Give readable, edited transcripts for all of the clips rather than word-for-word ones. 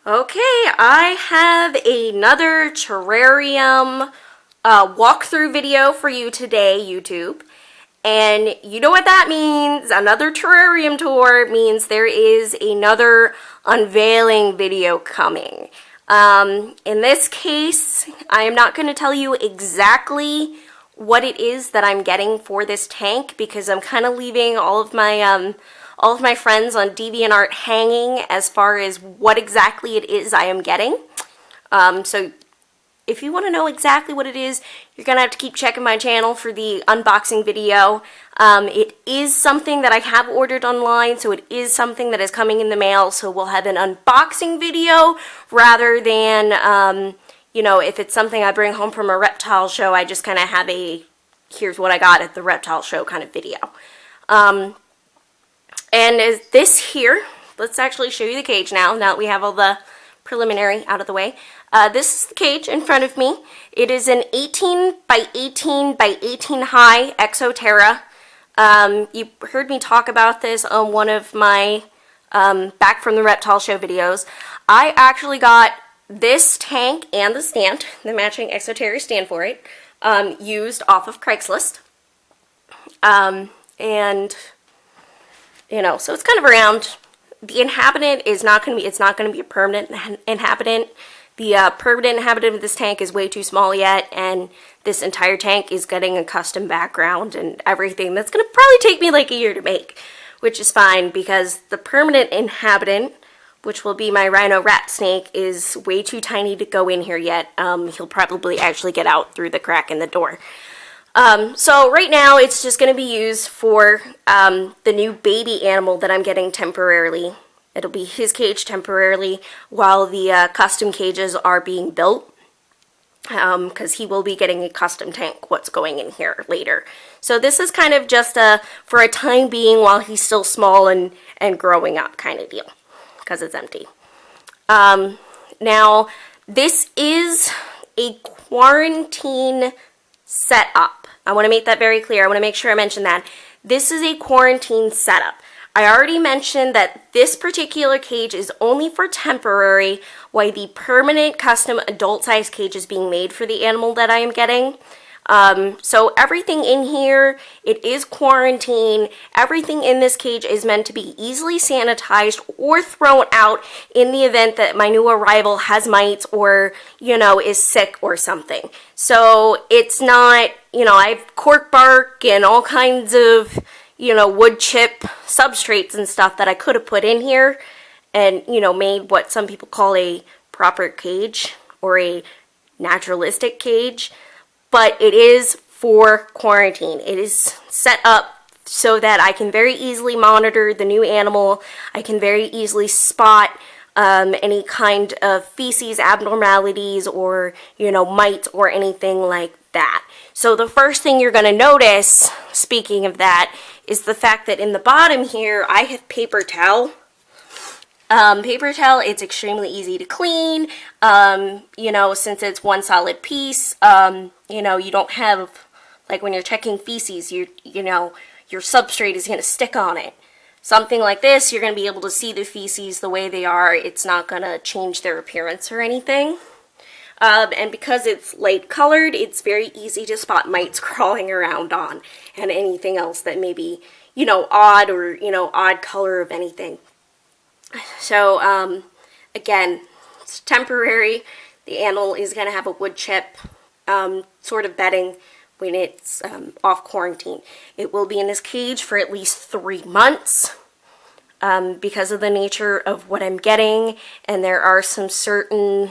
Okay, I have another terrarium walkthrough video for you today, YouTube. And you know what that means. Another terrarium tour means there is another unveiling video coming. In this case, I am not going to tell you exactly what it is that I'm getting for this tank because I'm kind of leaving all of my friends on DeviantArt hanging as far as what exactly it is I am getting. So if you want to know exactly what it is, you're going to have to keep checking my channel for the unboxing video. It is something that I have ordered online, so it is something that is coming in the mail, so we'll have an unboxing video rather than, you know, if it's something I bring home from a reptile show, I just kind of have a, here's what I got at the reptile show kind of video. And is this here, let's actually show you the cage now that we have all the preliminary out of the way. This is the cage in front of me. It is an 18 by 18 by 18 high Exoterra. You heard me talk about this on one of my Back from the Reptile Show videos. I actually got this tank and the stand, the matching Exoterra stand for it, used off of Craigslist. And you know, so it's kind of around. The inhabitant is not going to be, it's not going to be a permanent inhabitant. The permanent inhabitant of this tank is way too small yet, and this entire tank is getting a custom background and everything. That's going to probably take me like a year to make, which is fine because the permanent inhabitant, which will be my rhino rat snake, is way too tiny to go in here yet. He'll probably actually get out through the crack in the door. So right now it's just going to be used for the new baby animal that I'm getting temporarily. It'll be his cage temporarily while the custom cages are being built, because he will be getting a custom tank what's going in here later. So this is kind of just for a time being while he's still small and growing up kind of deal, because it's empty. Now this is a quarantine setup. I want to make that very clear. I want to make sure I mention that. This is a quarantine setup. I already mentioned that this particular cage is only for temporary, while the permanent custom adult size cage is being made for the animal that I am getting. So everything in here, it is quarantine. Everything in this cage is meant to be easily sanitized or thrown out in the event that my new arrival has mites or, you know, is sick or something. So it's not, you know, I have cork bark and all kinds of, you know, wood chip substrates and stuff that I could have put in here and, you know, made what some people call a proper cage or a naturalistic cage. But it is for quarantine. It is set up so that I can very easily monitor the new animal. I can very easily spot any kind of feces abnormalities or, you know, mites or anything like that. So the first thing you're going to notice, speaking of that, is the fact that in the bottom here, I have paper towel. Paper towel, it's extremely easy to clean, you know, since it's one solid piece. You know, you don't have, like when you're checking feces, you know, your substrate is going to stick on it. Something like this, you're going to be able to see the feces the way they are. It's not going to change their appearance or anything. And because it's light colored, it's very easy to spot mites crawling around on and anything else that may be, you know, odd or, you know, odd color of anything. So, again, it's temporary. The animal is going to have a wood chip sort of bedding when it's off quarantine. It will be in this cage for at least 3 months because of the nature of what I'm getting, and there are some certain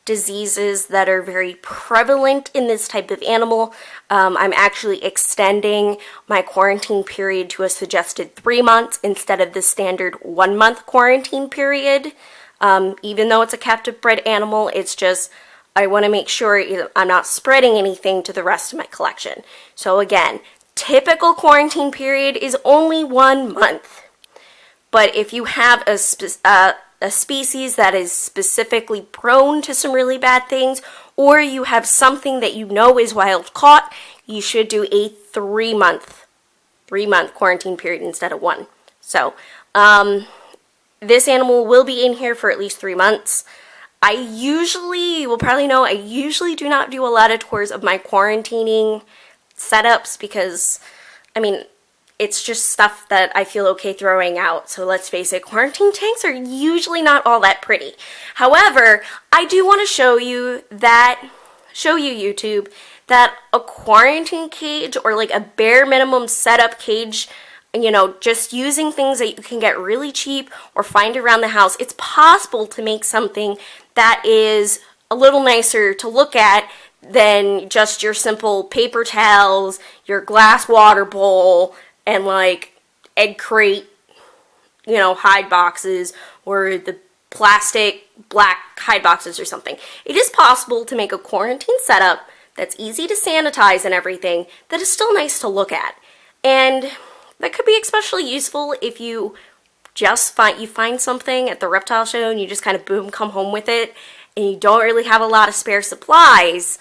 diseases that are very prevalent in this type of animal. I'm actually extending my quarantine period to a suggested 3 months instead of the standard 1 month quarantine period. Even though it's a captive bred animal, it's just, I want to make sure I'm not spreading anything to the rest of my collection. So again, typical quarantine period is only 1 month. But if you have a species that is specifically prone to some really bad things, or you have something that you know is wild caught, you should do a 3 month quarantine period instead of 1. So this animal will be in here for at least 3 months. I usually, you will probably know, I usually do not do a lot of tours of my quarantining setups because, I mean, it's just stuff that I feel okay throwing out. So let's face it, quarantine tanks are usually not all that pretty. However, I do want to show you YouTube, that a quarantine cage or like a bare minimum setup cage, you know, just using things that you can get really cheap or find around the house, it's possible to make something that is a little nicer to look at than just your simple paper towels, your glass water bowl, and like egg crate, you know, hide boxes, or the plastic black hide boxes or something. It is possible to make a quarantine setup that's easy to sanitize and everything, that is still nice to look at. And that could be especially useful if you just find something at the reptile show and you just kind of boom, come home with it, and you don't really have a lot of spare supplies.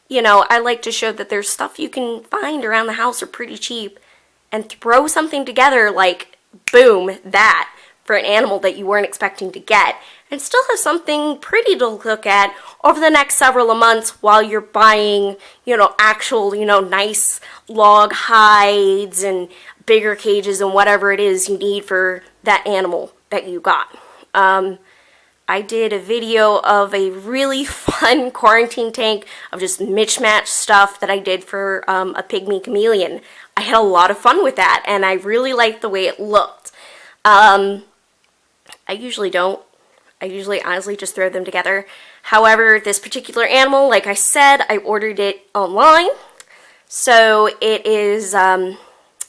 You know, I like to show that there's stuff you can find around the house or pretty cheap, and throw something together like, boom, that, for an animal that you weren't expecting to get, and still have something pretty to look at over the next several months while you're buying, you know, actual, you know, nice log hides and bigger cages and whatever it is you need for that animal that you got. I did a video of a really fun quarantine tank of just mismatched stuff that I did for a pygmy chameleon. I had a lot of fun with that, and I really liked the way it looked. I usually don't. I usually honestly just throw them together. However, this particular animal, like I said, I ordered it online. So it is, and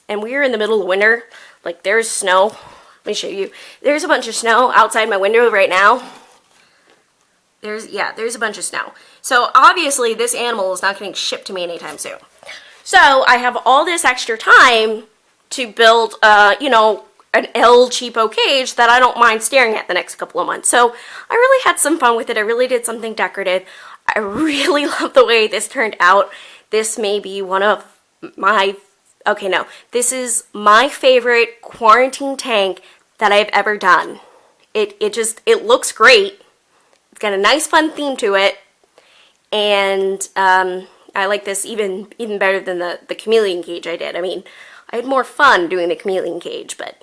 we're in the middle of winter. Like, there's snow. Let me show you. There's a bunch of snow outside my window right now. There's a bunch of snow. So obviously this animal is not getting shipped to me anytime soon. So I have all this extra time to build, you know, an El Cheapo cage that I don't mind staring at the next couple of months. So I really had some fun with it. I really did something decorative. I really love the way this turned out. This may be one of my, okay, no, this is my favorite quarantine tank that I've ever done. It looks great. It's got a nice fun theme to it, and I like this even better than the chameleon cage I did. I mean, I had more fun doing the chameleon cage, but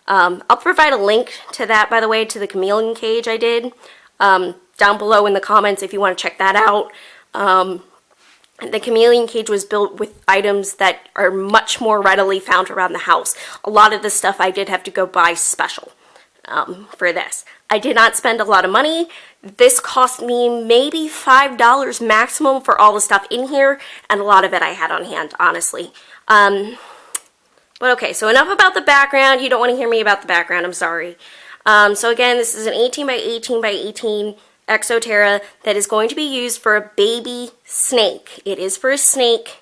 I'll provide a link to that, by the way, to the chameleon cage I did down below in the comments if you want to check that out. The chameleon cage was built with items that are much more readily found around the house. A lot of the stuff I did have to go buy special for this. I did not spend a lot of money. This cost me maybe $5 maximum for all the stuff in here, and a lot of it I had on hand, honestly. But okay, so enough about the background. You don't want to hear me about the background, I'm sorry. So again, this is an 18 by 18 by 18 Exoterra that is going to be used for a baby snake. It is for a snake.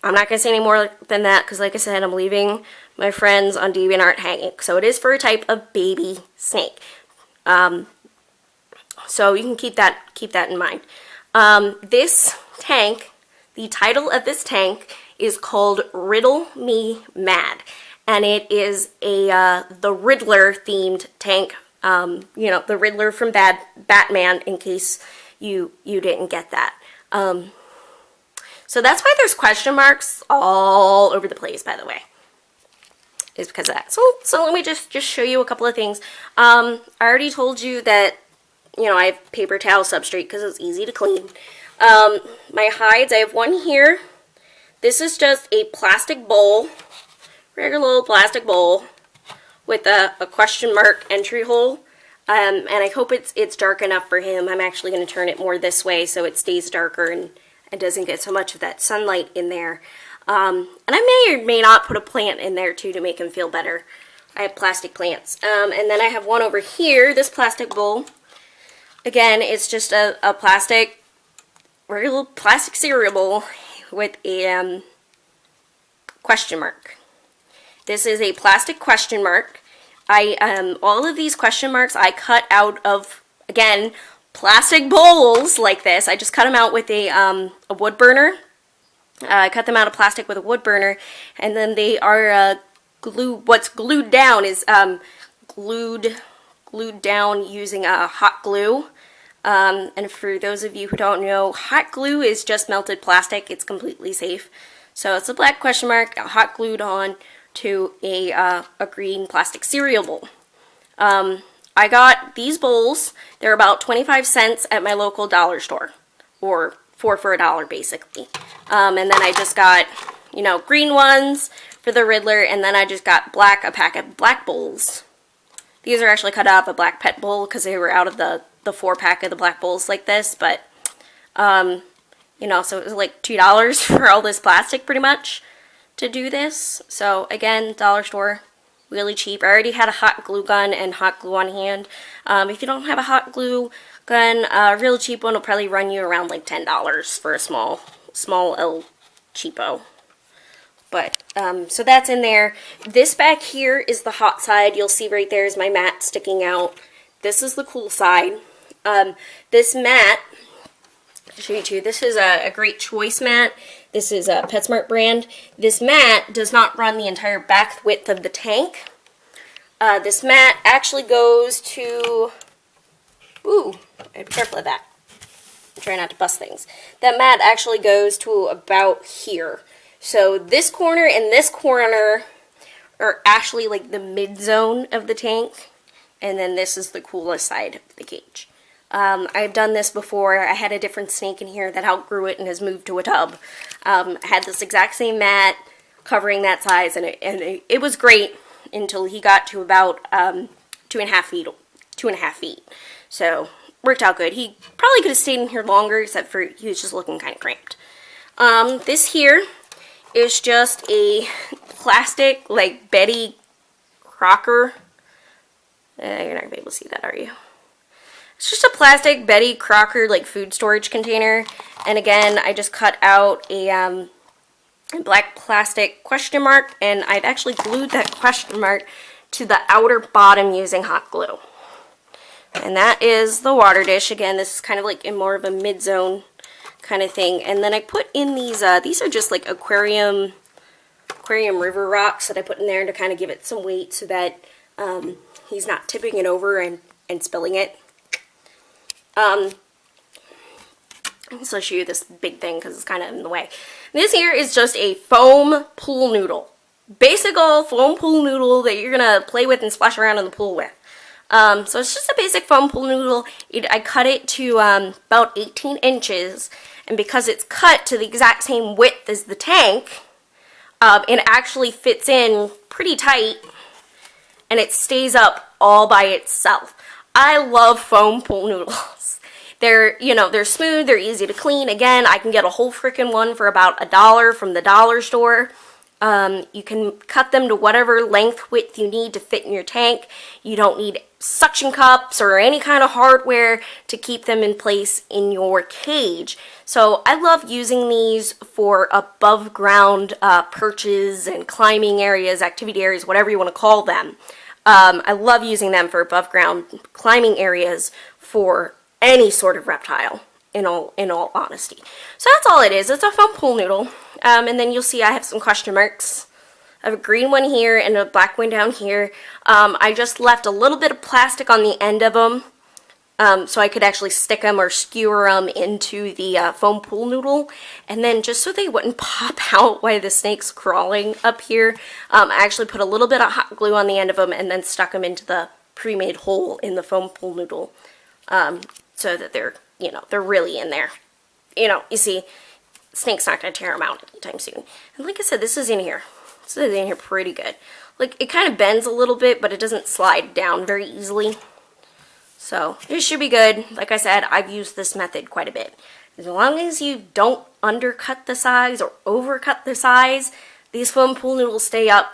I'm not going to say any more than that because, like I said, I'm leaving my friends on DeviantArt hanging. So it is for a type of baby snake. So you can keep that in mind. This tank, the title of this tank is called Riddle Me Mad, and it is a the Riddler themed tank. You know, the Riddler from Batman, in case you didn't get that. So that's why there's question marks all over the place, by the way. Is because of that. So let me just show you a couple of things. I already told you that, you know, I have paper towel substrate because it's easy to clean. My hides, I have one here. This is just a plastic bowl, regular old plastic bowl with a question mark entry hole. And I hope it's dark enough for him. I'm actually going to turn it more this way so it stays darker and doesn't get so much of that sunlight in there. And I may or may not put a plant in there too to make him feel better. I have plastic plants. And then I have one over here, this plastic bowl. Again, it's just a plastic, regular plastic cereal bowl with a question mark. This is a plastic question mark. All of these question marks I cut out of, again, plastic bowls like this. I just cut them out with a wood burner. I cut them out of plastic with a wood burner, and then they are what's glued down is glued down using a hot glue. And for those of you who don't know, hot glue is just melted plastic. It's completely safe. So it's a black question mark, hot glued on to a green plastic cereal bowl. I got these bowls. They're about 25 cents at my local dollar store, or 4 for $1 basically. And then I just got, you know, green ones for the Riddler, and then I just got a pack of black bowls. These are actually cut out of a black pet bowl because they were out of the 4-pack of the black bowls like this, but, you know, so it was like $2 for all this plastic pretty much to do this. So again, dollar store, really cheap. I already had a hot glue gun and hot glue on hand. If you don't have a hot glue gun, a real cheap one will probably run you around like $10 for a small L cheapo. But, so that's in there. This back here is the hot side. You'll see right there is my mat sticking out. This is the cool side. This mat, I'll show you too, this is a Great Choice mat. This is a PetSmart brand. This mat does not run the entire back width of the tank. This mat actually goes to, ooh, be careful of that. Try not to bust things. That mat actually goes to about here. So this corner and this corner are actually like the mid zone of the tank. And then this is the coolest side of the cage. I've done this before. I had a different snake in here that outgrew it and has moved to a tub. I had this exact same mat covering that size, and it was great until he got to about 2.5 feet. 2.5 feet. So worked out good. He probably could have stayed in here longer, except for he was just looking kind of cramped. This here is just a plastic, like, Betty Crocker. You're not going to be able to see that, are you? It's just a plastic Betty Crocker, like, food storage container. And again, I just cut out a black plastic question mark, and I've actually glued that question mark to the outer bottom using hot glue. And that is the water dish. Again, this is kind of like in more of a mid-zone kind of thing. And then I put in these are just like aquarium river rocks that I put in there to kind of give it some weight so that he's not tipping it over and spilling it. So I'll show you this big thing because it's kind of in the way. This here is just a foam pool noodle. Basic old foam pool noodle that you're going to play with and splash around in the pool with. So it's just a basic foam pool noodle. I cut it to about 18 inches. And because it's cut to the exact same width as the tank, it actually fits in pretty tight. And it stays up all by itself. I love foam pool noodles. They're, you know, they're smooth, they're easy to clean. Again, I can get a whole freaking one for about $1 from the dollar store. You can cut them to whatever length, width you need to fit in your tank. You don't need suction cups or any kind of hardware to keep them in place in your cage. So I love using these for above ground perches and climbing areas, activity areas, whatever you want to call them. I love using them for above ground climbing areas for any sort of reptile, in all honesty. So that's all it is. It's a foam pool noodle. And then you'll see I have some question marks. I have a green one here and a black one down here. I just left a little bit of plastic on the end of them so I could actually stick them or skewer them into the foam pool noodle. And then just so they wouldn't pop out while the snake's crawling up here, I actually put a little bit of hot glue on the end of them and then stuck them into the pre-made hole in the foam pool noodle so that they're, you know, they're really in there. You know, you see, snake's not going to tear them out anytime soon. And like I said, this is in here. This is in here pretty good. Like, it kind of bends a little bit, but it doesn't slide down very easily. So, it should be good. Like I said, I've used this method quite a bit. As long as you don't undercut the size or overcut the size, these foam pool noodles stay up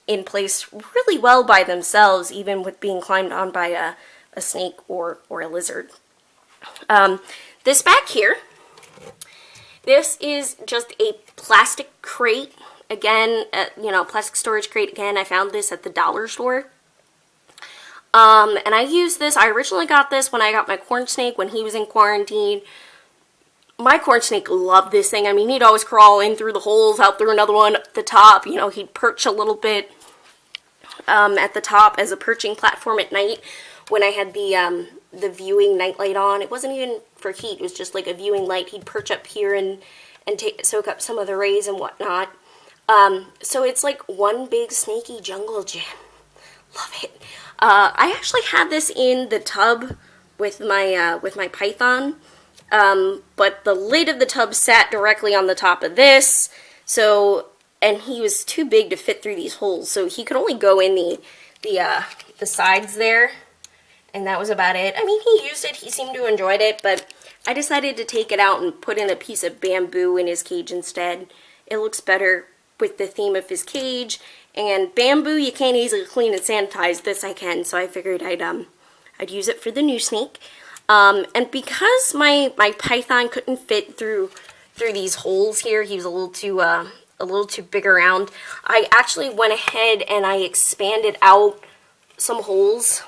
in place really well by themselves, even with being climbed on by a snake or a lizard. This back here, this is just a plastic crate. Again, you know, plastic storage crate. Again, I found this at the dollar store. And I used this. I originally got this when I got my corn snake when he was in quarantine. My corn snake loved this thing. I mean, he'd always crawl in through the holes, out through another one at the top. You know, he'd perch a little bit. at the top as a perching platform at night when I had the viewing nightlight on. It wasn't even for heat, it was just like a viewing light. He'd perch up here and soak up some of the rays and whatnot. So it's like one big snaky jungle gym. Love it. I actually had this in the tub with my python, but the lid of the tub sat directly on the top of this, so, and he was too big to fit through these holes, so he could only go in the sides there, and that was about it. I mean, he used it, he seemed to enjoy it, but I decided to take it out and put in a piece of bamboo in his cage instead. It looks better with the theme of his cage, and bamboo you can't easily clean and sanitize. This I can, so I figured I'd use it for the new snake. And because my python couldn't fit through these holes here, he was a little too big around, I actually went ahead and I expanded out some holes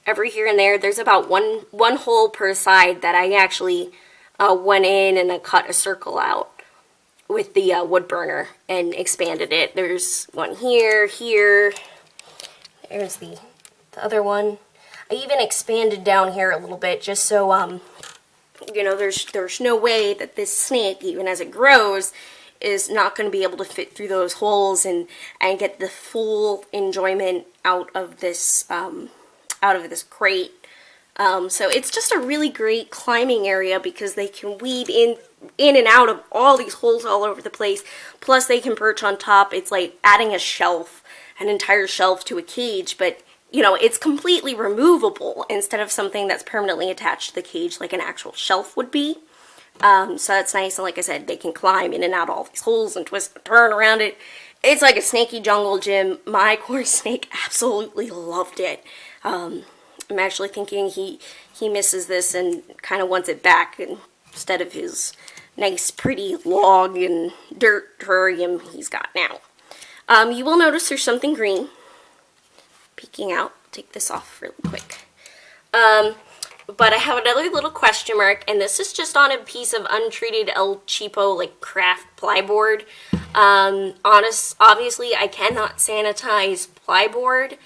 every here and there. There's about one hole per side that I actually went in and I cut a circle out with the wood burner and expanded it. There's one here, there's the other one. I even expanded down here a little bit just so, you know, there's no way that this snake, even as it grows, is not going to be able to fit through those holes and get the full enjoyment out of this crate. So it's just a really great climbing area because they can weave in and out of all these holes all over the place. Plus they can perch on top. It's like adding a shelf, an entire shelf to a cage, but you know, it's completely removable instead of something that's permanently attached to the cage like an actual shelf would be. So that's nice, and like I said, they can climb in and out all these holes and twist and turn around it. It's like a snaky jungle gym. My corn snake absolutely loved it. I'm actually thinking he misses this and kind of wants it back instead of his nice pretty log and dirt terrarium he's got now. You will notice there's something green peeking out. Take this off really quick. But I have another little question mark, and this is just on a piece of untreated El Cheapo, like, craft plyboard. Obviously, I cannot sanitize plyboard.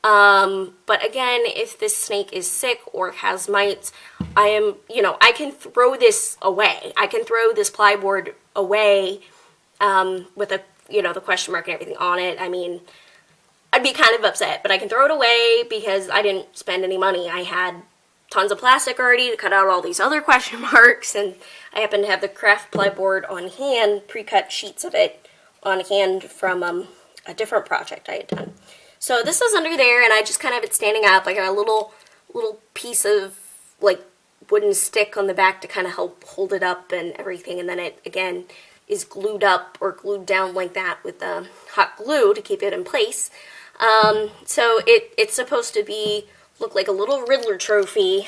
But again, if this snake is sick or has mites, I can throw this away. I can throw this plyboard away, with the question mark and everything on it. I mean, I'd be kind of upset, but I can throw it away because I didn't spend any money. I had tons of plastic already to cut out all these other question marks, and I happen to have the craft plyboard on hand, pre-cut sheets of it on hand from a different project I had done. So this is under there, and I just kind of have it standing up. I got a little piece of like wooden stick on the back to kind of help hold it up and everything, and then it again is glued up or glued down like that with hot glue to keep it in place. So it's supposed to look like a little Riddler trophy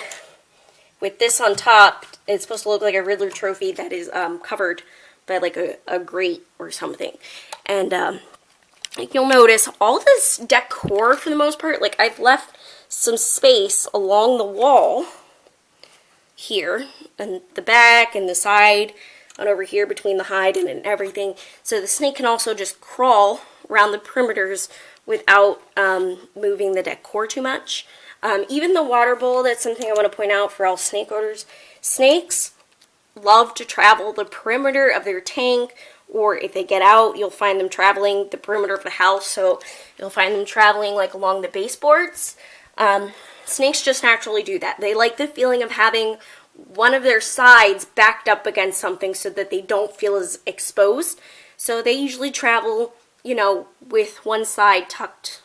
with this on top. It's supposed to look like a Riddler trophy that is covered by like a grate or something. And like you'll notice all this decor for the most part, like I've left some space along the wall here and the back and the side and over here between the hide and everything, so the snake can also just crawl around the perimeters without moving the decor too much. Even the water bowl, that's something I want to point out for all snake owners. Snakes love to travel the perimeter of their tank, or if they get out, you'll find them traveling the perimeter of the house, so you'll find them traveling like along the baseboards. Snakes just naturally do that. They like the feeling of having one of their sides backed up against something so that they don't feel as exposed. So they usually travel, with one side tucked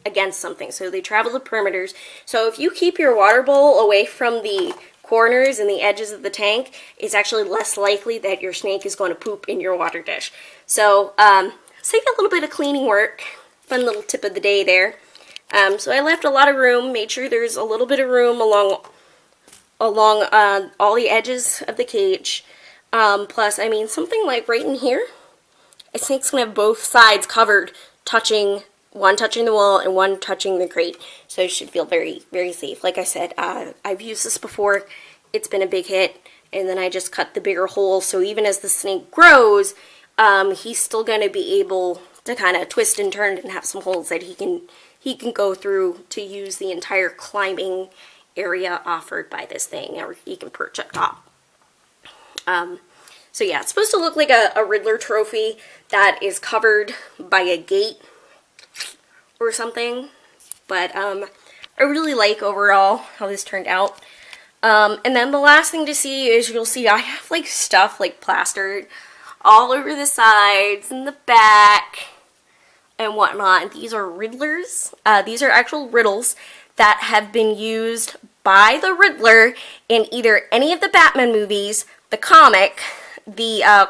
against something. So they travel the perimeters. So if you keep your water bowl away from the corners and the edges of the tank, it's actually less likely that your snake is going to poop in your water dish. So save a little bit of cleaning work. Fun little tip of the day there. So I left a lot of room, made sure there's a little bit of room along all the edges of the cage. Plus, I mean, something like right in here, a snake's going to have both sides covered, one touching the wall and one touching the crate. So it should feel very, very safe. Like I said, I've used this before. It's been a big hit. And then I just cut the bigger hole. So even as the snake grows, he's still going to be able to kind of twist and turn and have some holes that he can go through to use the entire climbing area offered by this thing, or he can perch up top. So yeah, it's supposed to look like a Riddler trophy that is covered by a gate or something, but I really like overall how this turned out. And then the last thing to see is, you'll see I have like stuff like plastered all over the sides and the back and whatnot. These are Riddlers. These are actual riddles that have been used by the Riddler in either any of the Batman movies, the comic, the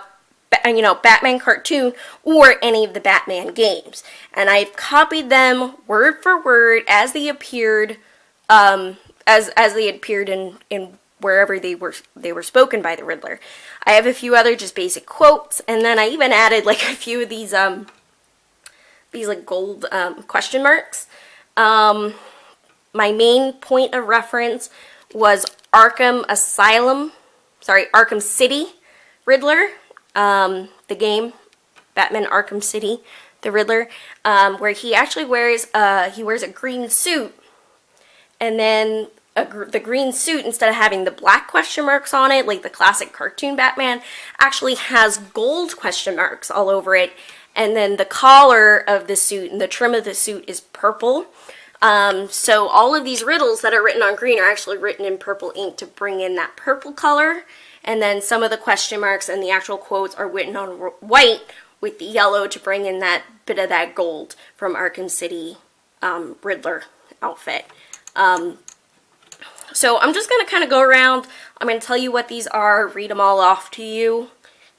Batman cartoon, or any of the Batman games. And I've copied them word for word as they appeared, as they appeared in wherever they were spoken by the Riddler. I have a few other just basic quotes, and then I even added like a few of these like gold question marks. My main point of reference was Arkham City Riddler, the game Batman Arkham City, the Riddler, where he actually wears a green suit, and then the green suit, instead of having the black question marks on it like the classic cartoon Batman, actually has gold question marks all over it, and then the collar of the suit and the trim of the suit is purple. So all of these riddles that are written on green are actually written in purple ink to bring in that purple color, and then some of the question marks and the actual quotes are written on white with the yellow to bring in that bit of that gold from Arkham City Riddler outfit. So I'm just going to kind of go around. I'm going to tell you what these are, read them all off to you,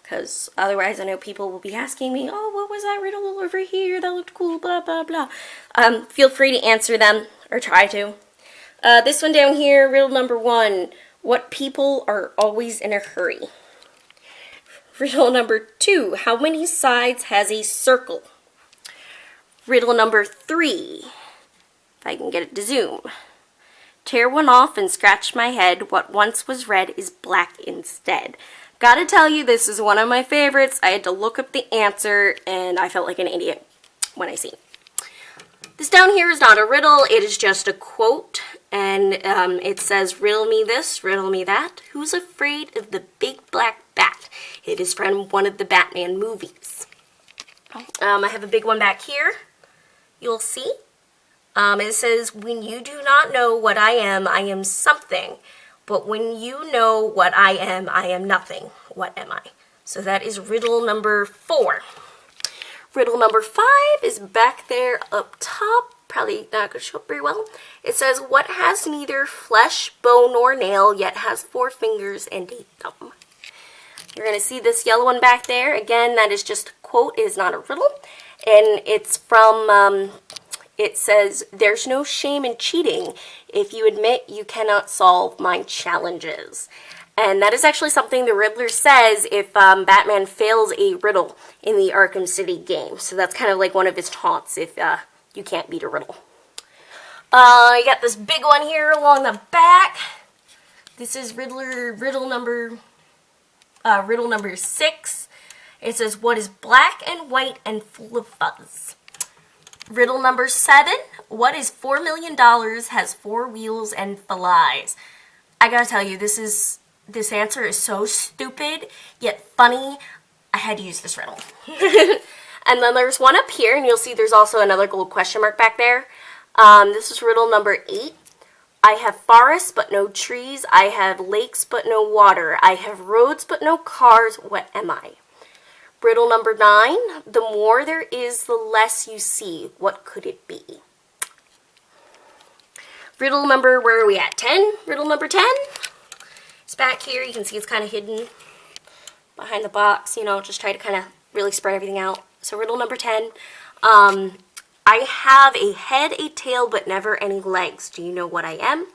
because otherwise I know people will be asking me, oh, what was that riddle over here? That looked cool, blah, blah, blah. Feel free to answer them, or try to. This one down here, riddle number 1, what people are always in a hurry? Riddle number 2, how many sides has a circle? Riddle number 3, if I can get it to zoom. Tear one off and scratch my head, what once was red is black instead. Gotta tell you, this is one of my favorites. I had to look up the answer, and I felt like an idiot when I seen it. This down here is not a riddle, it is just a quote, and it says, riddle me this, riddle me that. Who's afraid of the big black bat? It is from one of the Batman movies. I have a big one back here, you'll see. It says, when you do not know what I am something. But when you know what I am nothing. What am I? So that is riddle number 4. Riddle number 5 is back there up top. Probably not going to show up very well. It says, what has neither flesh, bone, nor nail, yet has 4 fingers and a thumb? You're going to see this yellow one back there. Again, that is just a quote. It is not a riddle. And it's from... It says, there's no shame in cheating if you admit you cannot solve my challenges. And that is actually something the Riddler says if Batman fails a riddle in the Arkham City game. So that's kind of like one of his taunts if you can't beat a riddle. You got this big one here along the back. This is riddle number 6. It says, what is black and white and full of fuzz? Riddle number 7, what is $4 million, has 4 wheels and flies? I gotta tell you, this answer is so stupid, yet funny, I had to use this riddle. And then there's one up here, and you'll see there's also another gold question mark back there. This is riddle number 8. I have forests but no trees, I have lakes but no water, I have roads but no cars, what am I? Riddle number 9, the more there is, the less you see. What could it be? Riddle number, where are we at? 10? Riddle number 10. It's back here. You can see it's kind of hidden behind the box. You know, just try to kind of really spread everything out. So riddle number 10. I have a head, a tail, but never any legs. Do you know what I am?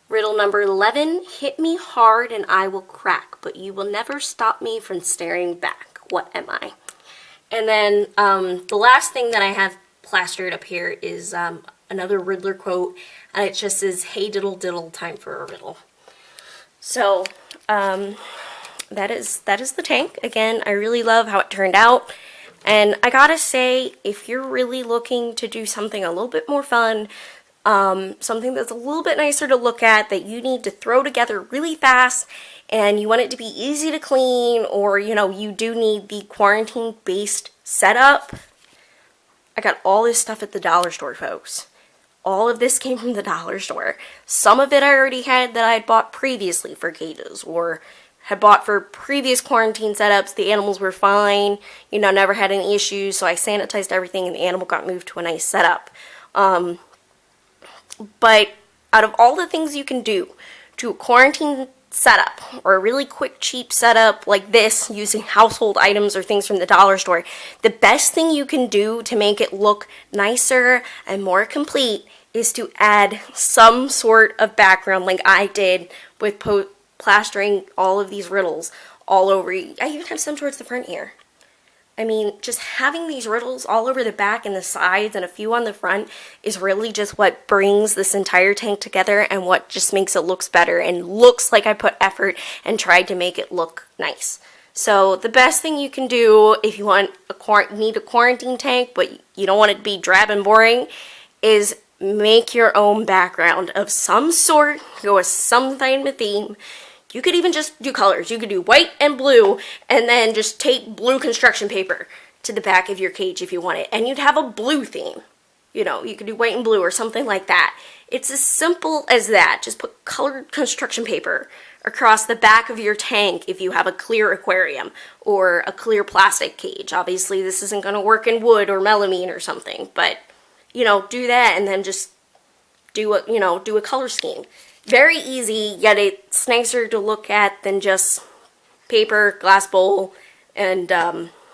Riddle number 11, hit me hard and I will crack, but you will never stop me from staring back. What am I? And then the last thing that I have plastered up here is another Riddler quote, and it just says, hey diddle diddle, time for a riddle. So that is the tank. Again, I really love how it turned out. And I gotta say, if you're really looking to do something a little bit more fun, something that's a little bit nicer to look at, that you need to throw together really fast, and you want it to be easy to clean, or, you know, you do need the quarantine-based setup, I got all this stuff at the dollar store, folks. All of this came from the dollar store. Some of it I already had that I had bought previously for cages, or had bought for previous quarantine setups. The animals were fine, you know, never had any issues, so I sanitized everything and the animal got moved to a nice setup. But out of all the things you can do to a quarantine setup, or a really quick, cheap setup like this, using household items or things from the dollar store, the best thing you can do to make it look nicer and more complete is to add some sort of background, like I did with plastering all of these riddles all over. I even have some towards the front here. I mean, just having these riddles all over the back and the sides and a few on the front is really just what brings this entire tank together, and what just makes it looks better and looks like I put effort and tried to make it look nice. So the best thing you can do if you need a quarantine tank but you don't want it to be drab and boring is make your own background of some sort, go with some kind of theme. You could even just do colors. You could do white and blue, and then just tape blue construction paper to the back of your cage if you want it, and you'd have a blue theme. You know, you could do white and blue or something like that. It's as simple as that. Just put colored construction paper across the back of your tank if you have a clear aquarium or a clear plastic cage. Obviously, this isn't going to work in wood or melamine or something, but, you know, do that and then just do a color scheme. Very easy, yet it's nicer to look at than just paper, glass bowl, and,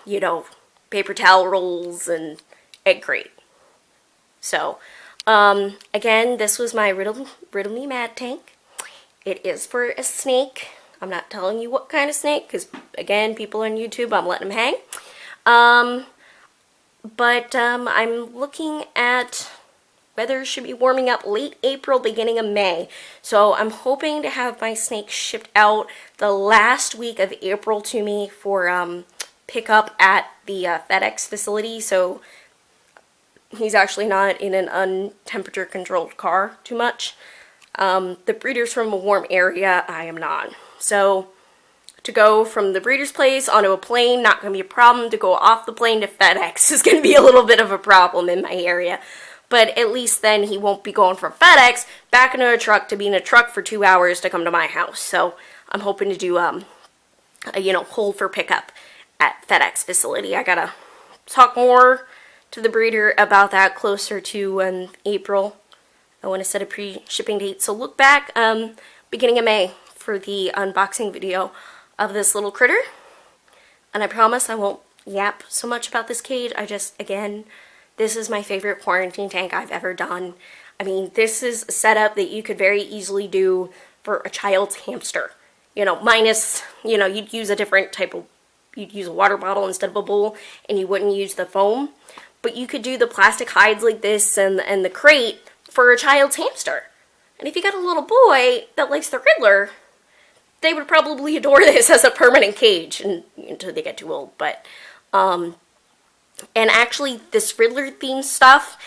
you know, paper towel rolls and egg crate. So, again, this was my Riddle Me Mad tank. It is for a snake. I'm not telling you what kind of snake, because, again, people on YouTube, I'm letting them hang. But I'm looking at weather should be warming up late April, beginning of May. So I'm hoping to have my snake shipped out the last week of April to me for pickup at the FedEx facility. So he's actually not in an untemperature controlled car too much. The breeder's from a warm area, I am not. So to go from the breeder's place onto a plane, not going to be a problem. To go off the plane to FedEx is going to be a little bit of a problem in my area. But at least then he won't be going from FedEx back into a truck to be in a truck for 2 hours to come to my house. So I'm hoping to do a hold for pickup at FedEx facility. I gotta talk more to the breeder about that closer to April. I want to set a pre-shipping date. So look back beginning of May for the unboxing video of this little critter. And I promise I won't yap so much about this cage. I just, again, this is my favorite quarantine tank I've ever done. I mean, this is a setup that you could very easily do for a child's hamster. You know, minus, you know, you'd use a different type of, you'd use a water bottle instead of a bowl, and you wouldn't use the foam. But you could do the plastic hides like this and the crate for a child's hamster. And if you got a little boy that likes the Riddler, they would probably adore this as a permanent cage until they get too old. But, and actually, this Riddler themed stuff,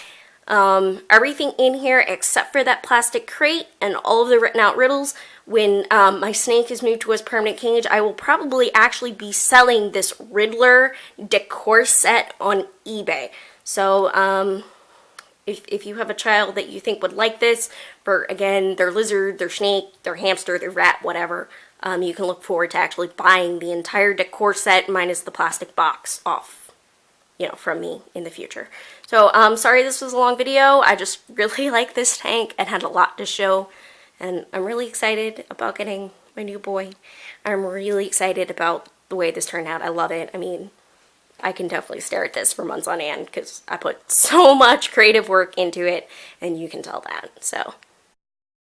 everything in here except for that plastic crate and all of the written out riddles, when my snake is moved to his permanent cage, I will probably actually be selling this Riddler decor set on eBay. So, if you have a child that you think would like this, for, again, their lizard, their snake, their hamster, their rat, whatever, you can look forward to actually buying the entire decor set minus the plastic box off, you know, from me in the future. So, sorry this was a long video. I just really like this tank and had a lot to show. And I'm really excited about getting my new boy. I'm really excited about the way this turned out. I love it. I mean, I can definitely stare at this for months on end because I put so much creative work into it, and you can tell that. So,